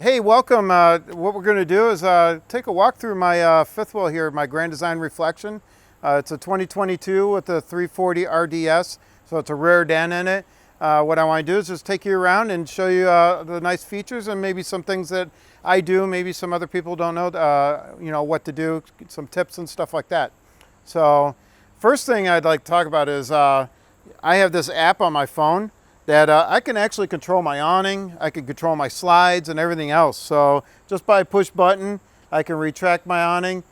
Hey, welcome. What we're going to do is take a walk through my fifth wheel here, my Grand Design Reflection. It's a 2022 with a 340 RDS, so it's a rear den in it. What I want to do is just take you around and show you the nice features and maybe some things that I do, maybe some other people don't know, what to do, some tips and stuff like that. So first thing I'd like to talk about is I have this app on my phone that I can actually control my awning, I can control my slides and everything else. So just by a push button, I can retract my awning.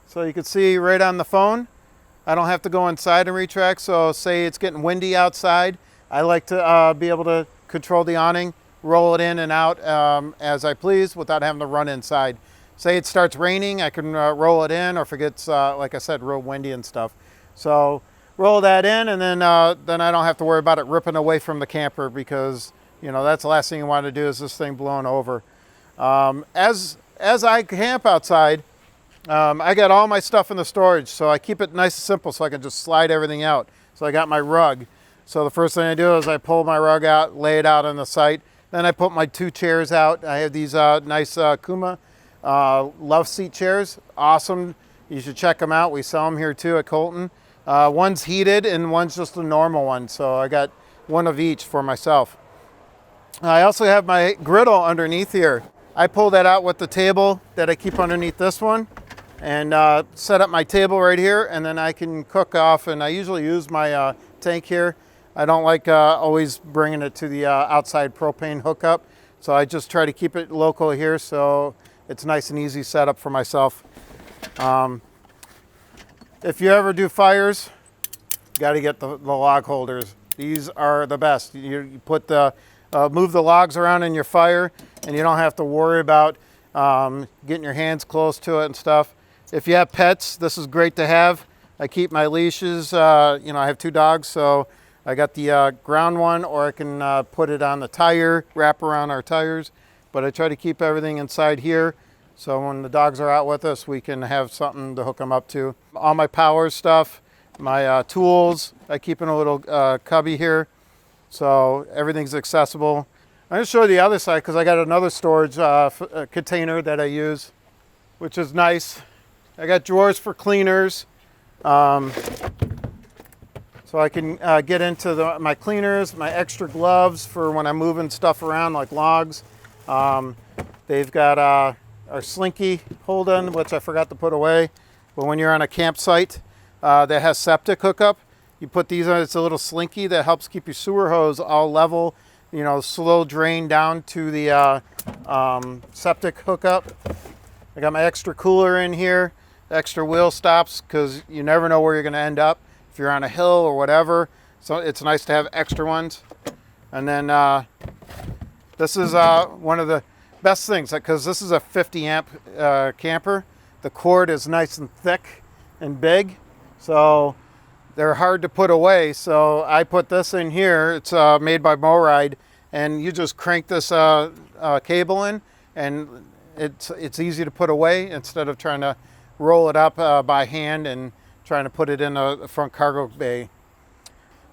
So you can see right on the phone, I don't have to go inside and retract. So say it's getting windy outside, I like to be able to control the awning, roll it in and out as I please without having to run inside. Say it starts raining, I can roll it in, or if it gets, like I said, real windy and stuff. So roll that in, and then I don't have to worry about it ripping away from the camper, because that's the last thing you want to do is this thing blowing over. As I camp outside, I got all my stuff in the storage, so I keep it nice and simple so I can just slide everything out. So I got my rug. So the first thing I do is I pull my rug out, lay it out on the site. Then I put my two chairs out. I have these nice Kuma love seat chairs. Awesome. You should check them out. We sell them here too at Colton. One's heated and one's just a normal one, so I got one of each for myself. I also have my griddle underneath here. I pull that out with the table that I keep underneath this one, and set up my table right here, and then I can cook off, and I usually use my tank here. I don't like always bringing it to the outside propane hookup, so I just try to keep it local here, so it's nice and easy setup for myself. If you ever do fires, you got to get the log holders. These are the best. You put move the logs around in your fire, and you don't have to worry about getting your hands close to it and stuff. If you have pets, this is great to have. I keep my leashes. I have two dogs, so I got the ground one, or I can put it on the tire, wrap around our tires. But I try to keep everything inside here, so when the dogs are out with us, we can have something to hook them up to. All my power stuff, my tools, I keep in a little cubby here, so everything's accessible. I'm gonna show you the other side because I got another storage container that I use, which is nice. I got drawers for cleaners, so I can get into my cleaners, my extra gloves for when I'm moving stuff around like logs. They've got our slinky hold-on, which I forgot to put away. But when you're on a campsite that has septic hookup, you put these on. It's a little slinky that helps keep your sewer hose all level, slow drain down to the septic hookup. I got my extra cooler in here, extra wheel stops, because you never know where you're going to end up if you're on a hill or whatever. So it's nice to have extra ones. And then this is one of the best things, because this is a 50 amp camper. The cord is nice and thick and big, so they're hard to put away. So I put this in here. It's made by MoRide, and you just crank this cable in, and it's easy to put away instead of trying to roll it up by hand and trying to put it in a front cargo bay.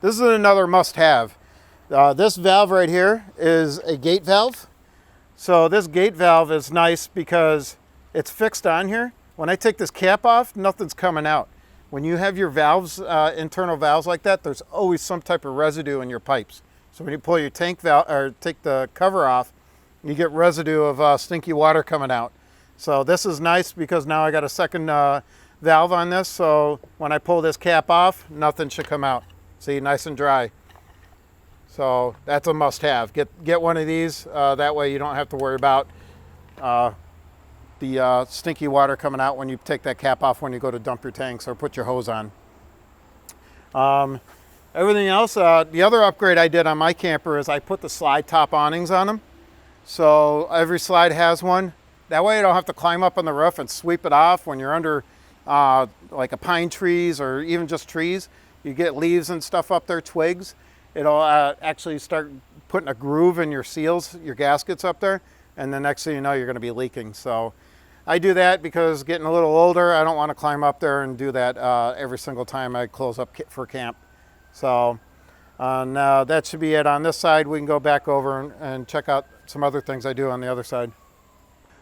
This is another must-have. This valve right here is a gate valve. So this gate valve is nice because it's fixed on here. When I take this cap off, nothing's coming out. When you have your valves, internal valves like that, there's always some type of residue in your pipes. So when you pull your tank valve or take the cover off, you get residue of stinky water coming out. So this is nice because now I got a second valve on this. So when I pull this cap off, nothing should come out. See, nice and dry. So that's a must-have. Get one of these. That way you don't have to worry about the stinky water coming out when you take that cap off when you go to dump your tanks or put your hose on. Everything else, the other upgrade I did on my camper is I put the slide top awnings on them. So every slide has one. That way you don't have to climb up on the roof and sweep it off when you're under like a pine trees or even just trees. You get leaves and stuff up there, twigs. It'll actually start putting a groove in your seals, your gaskets up there, and the next thing you know, you're going to be leaking. So I do that because getting a little older, I don't want to climb up there and do that every single time I close up for camp. So that should be it on this side. We can go back over and check out some other things I do on the other side.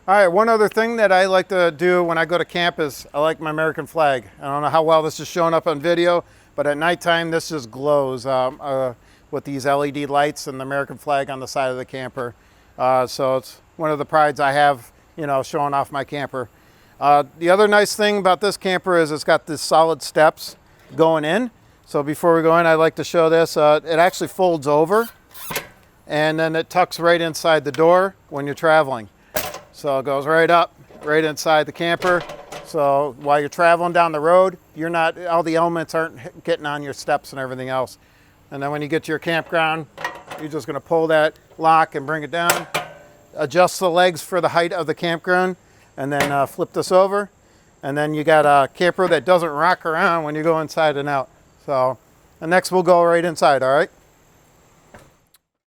All right, one other thing that I like to do when I go to camp is I like my American flag. I don't know how well this is showing up on video, but at nighttime this just glows with these LED lights and the American flag on the side of the camper. So it's one of the prides I have, you know, showing off my camper. The other nice thing about this camper is it's got these solid steps going in. So before we go in, I'd like to show this. It actually folds over and then it tucks right inside the door when you're traveling. So it goes right up, right inside the camper. So while you're traveling down the road, you're not, all the elements aren't getting on your steps and everything else. And then when you get to your campground, you're just gonna pull that lock and bring it down, adjust the legs for the height of the campground, and then flip this over. And then you got a camper that doesn't rock around when you go inside and out. So, and next we'll go right inside, all right?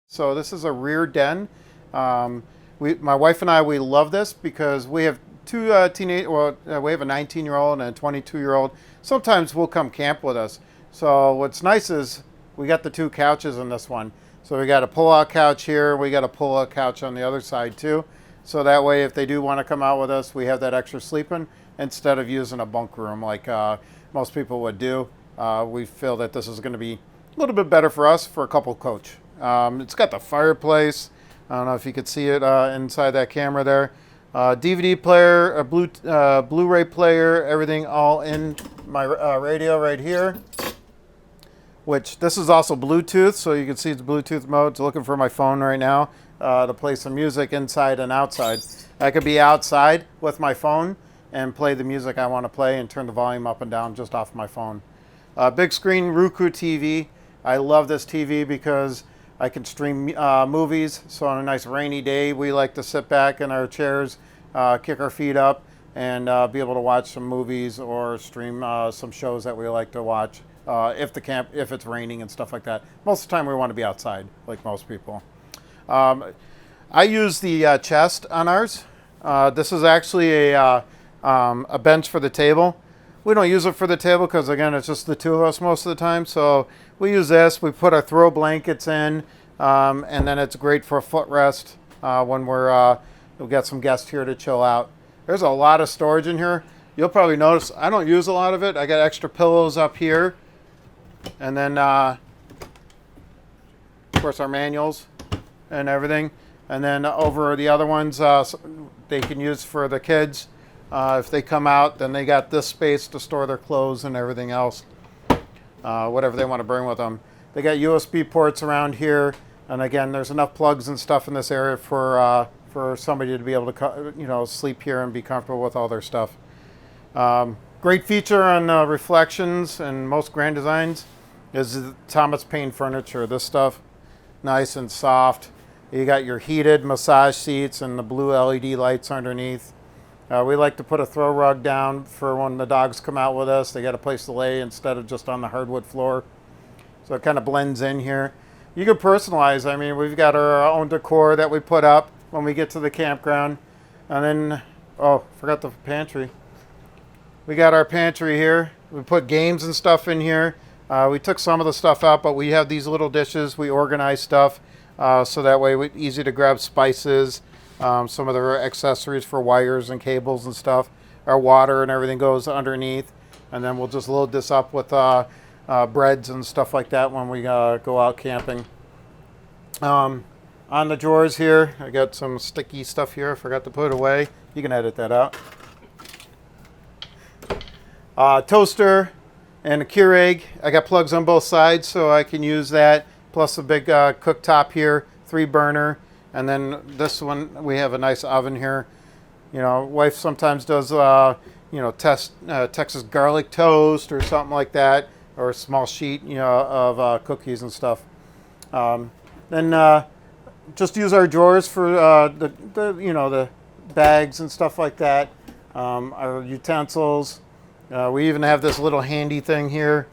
So this is a rear den. My wife and I, we love this because we have two we have a 19-year-old and a 22-year-old. Sometimes we'll come camp with us. So what's nice is we got the two couches in this one. So we got a pull-out couch here. We got a pull-out couch on the other side too. So that way, if they do want to come out with us, we have that extra sleeping instead of using a bunk room like most people would do. We feel that this is going to be a little bit better for us for a couple coach. It's got the fireplace. I don't know if you could see it inside that camera there. DVD player, a Blu-ray player, everything all in my radio right here. Which this is also Bluetooth, so you can see it's Bluetooth mode. It's looking for my phone right now to play some music inside and outside. I could be outside with my phone and play the music I want to play and turn the volume up and down just off my phone. Big screen Roku TV. I love this TV because I can stream movies. So on a nice rainy day, we like to sit back in our chairs, kick our feet up, and be able to watch some movies or stream some shows that we like to watch if it's raining and stuff like that. Most of the time we want to be outside, like most people. I use the chest on ours. This is actually a bench for the table. We don't use it for the table because, again, it's just the two of us most of the time. So we use this. We put our throw blankets in, and then it's great for a footrest when we've got some guests here to chill out. There's a lot of storage in here. You'll probably notice I don't use a lot of it. I got extra pillows up here. And then, of course, our manuals and everything. And then over the other ones, they can use for the kids. If they come out, then they got this space to store their clothes and everything else, whatever they want to bring with them. They got USB ports around here. And again, there's enough plugs and stuff in this area for somebody to be able to, sleep here and be comfortable with all their stuff. Great feature on Reflections and most Grand Designs is the Thomas Paine furniture. This stuff, nice and soft. You got your heated massage seats and the blue LED lights underneath. We like to put a throw rug down for when the dogs come out with us. They got a place to lay instead of just on the hardwood floor. So it kind of blends in here. You can personalize. I mean, we've got our own decor that we put up when we get to the campground. And then, forgot the pantry. We got our pantry here. We put games and stuff in here. We took some of the stuff out, but we have these little dishes. We organize stuff so that way it's easy to grab spices. Some of the accessories for wires and cables and stuff. Our water and everything goes underneath. And then we'll just load this up with breads and stuff like that when we go out camping. On the drawers here, I got some sticky stuff here. I forgot to put it away. You can edit that out. Toaster and a Keurig. I got plugs on both sides so I can use that. Plus a big cooktop here, 3-burner. And then this one, we have a nice oven here. Wife sometimes does, Texas garlic toast or something like that, or a small sheet, of cookies and stuff. Then just use our drawers for the bags and stuff like that. Our utensils. We even have this little handy thing here.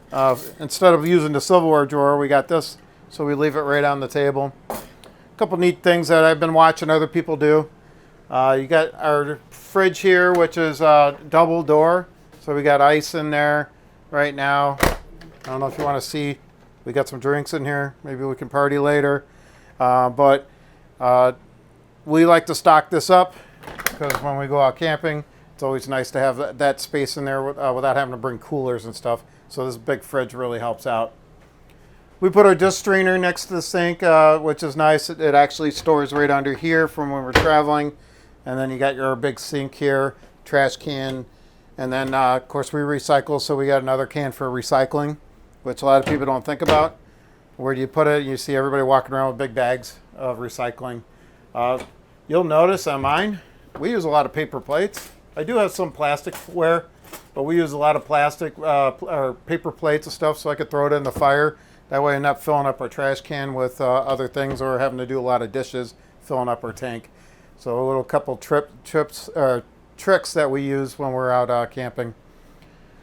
Instead of using the silverware drawer, we got this, so we leave it right on the table. A couple neat things that I've been watching other people do. You got our fridge here, which is double door, so we got ice in there right now. I don't know if you want to see. We got some drinks in here. Maybe we can party later. But we like to stock this up because when we go out camping, it's always nice to have that space in there without having to bring coolers and stuff. So this big fridge really helps out. We put our dish strainer next to the sink, which is nice. It actually stores right under here from when we're traveling. And then you got your big sink here, trash can. And then, of course, we recycle, so we got another can for recycling, which a lot of people don't think about. Where do you put it? You see everybody walking around with big bags of recycling. You'll notice on mine, we use a lot of paper plates. I do have some plasticware, but we use a lot of plastic or paper plates and stuff so I could throw it in the fire. That way I'm not filling up our trash can with other things or having to do a lot of dishes filling up our tank. So a little couple tricks that we use when we're out camping.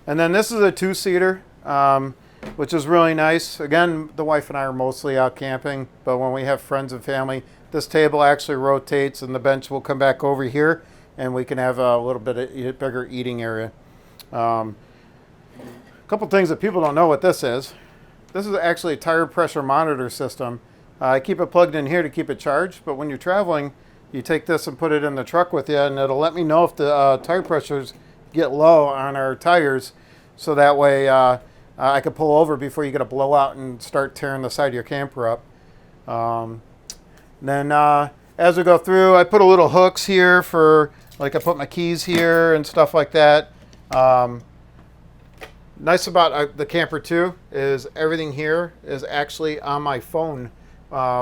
And then this is a two-seater, which is really nice. Again, the wife and I are mostly out camping, but when we have friends and family, this table actually rotates and the bench will come back over here and we can have a little bit of bigger eating area. A couple things that people don't know what this is. This is actually a tire pressure monitor system. I keep it plugged in here to keep it charged, but when you're traveling, you take this and put it in the truck with you, and it'll let me know if the tire pressures get low on our tires, so that way I can pull over before you get a blowout and start tearing the side of your camper up. Then as we go through, I put a little hooks here for, like I put my keys here and stuff like that. Nice about the camper too is everything here is actually on my phone,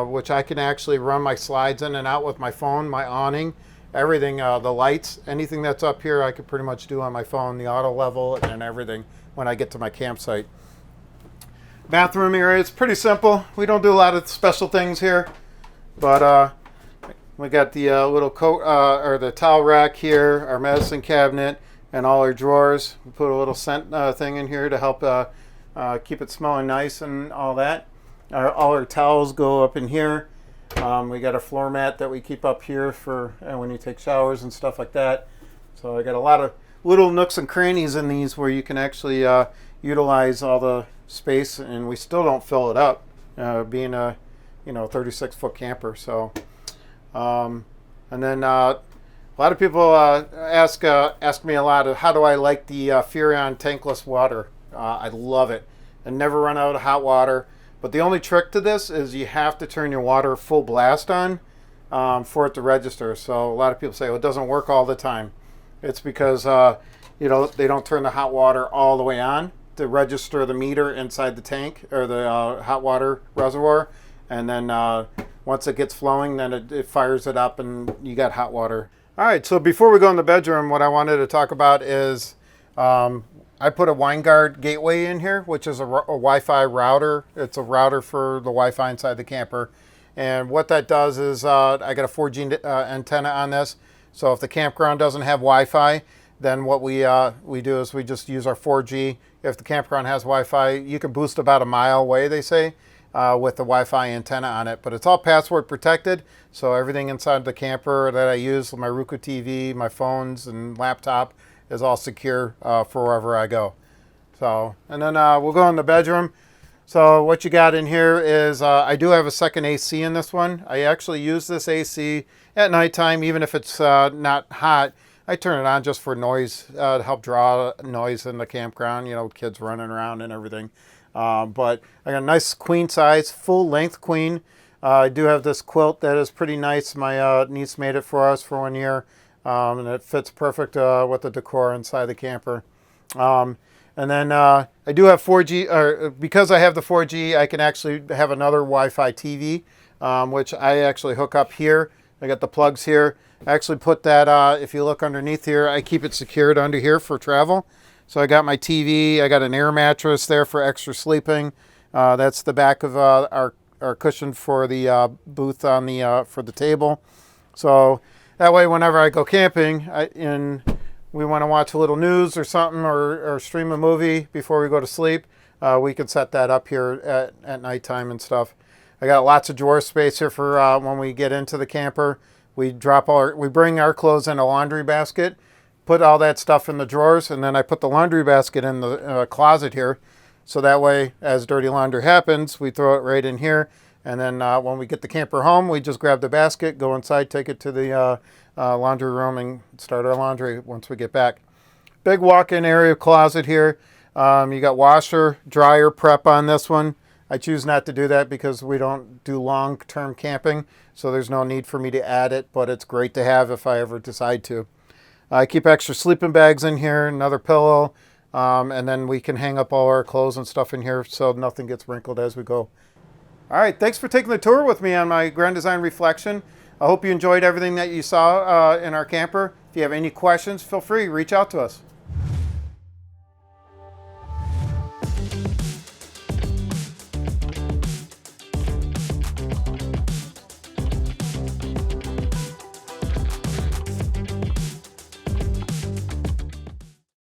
which I can actually run my slides in and out with my phone, my awning, everything, the lights, anything that's up here I could pretty much do on my phone, the auto level and everything when I get to my campsite. Bathroom area, it's pretty simple. We don't do a lot of special things here, but we got the little coat or the towel rack here, our medicine cabinet, and all our drawers. We put a little scent thing in here to help keep it smelling nice and all that. All our towels go up in here. We got a floor mat that we keep up here for when you take showers and stuff like that. So I got a lot of little nooks and crannies in these where you can actually utilize all the space, and we still don't fill it up, being a 36-foot camper. So and then a lot of people ask me a lot of how do I like the Furrion tankless water. I love it. I never run out of hot water. But the only trick to this is you have to turn your water full blast on for it to register. So a lot of people say, well, it doesn't work all the time. It's because they don't turn the hot water all the way on to register the meter inside the tank or the hot water reservoir. And then once it gets flowing, then it fires it up and you got hot water. All right, so before we go in the bedroom, what I wanted to talk about is I put a WineGuard gateway in here, which is a Wi-Fi router. It's a router for the Wi-Fi inside the camper. And what that does is I got a 4G antenna on this. So if the campground doesn't have Wi-Fi, then what we do is we just use our 4G. If the campground has Wi-Fi, you can boost about a mile away, they say, with the Wi-Fi antenna on it. But it's all password protected. So everything inside the camper that I use, my Roku TV, my phones and laptop, is all secure for wherever I go. So, and then we'll go in the bedroom. So what you got in here is I do have a second AC in this one. I actually use this AC at nighttime, even if it's not hot. I turn it on just for noise, to help draw noise in the campground, kids running around and everything. But I got a nice queen size, full length queen. I do have this quilt that is pretty nice. My niece made it for us for 1 year. And it fits perfect with the decor inside the camper. And then I do have 4G, or because I have the 4G, I can actually have another Wi-Fi TV, which I actually hook up here. I got the plugs here. I actually put that, if you look underneath here, I keep it secured under here for travel. So I got my TV, I got an air mattress there for extra sleeping. That's the back of our cushion for the booth on the for the table. So that way, whenever I go camping and we want to watch a little news or something or stream a movie before we go to sleep, we can set that up here at nighttime and stuff. I got lots of drawer space here for when we get into the camper. We bring our clothes in a laundry basket, put all that stuff in the drawers, and then I put the laundry basket in the closet here. So that way, as dirty laundry happens, we throw it right in here. And then when we get the camper home, we just grab the basket, go inside, take it to the laundry room, and start our laundry once we get back. Big walk-in area closet here. You got washer, dryer prep on this one. I choose not to do that because we don't do long-term camping, so there's no need for me to add it, but it's great to have if I ever decide to. I keep extra sleeping bags in here, another pillow, and then we can hang up all our clothes and stuff in here so nothing gets wrinkled as we go. All right, thanks for taking the tour with me on my Grand Design Reflection. I hope you enjoyed everything that you saw in our camper. If you have any questions, feel free, reach out to us.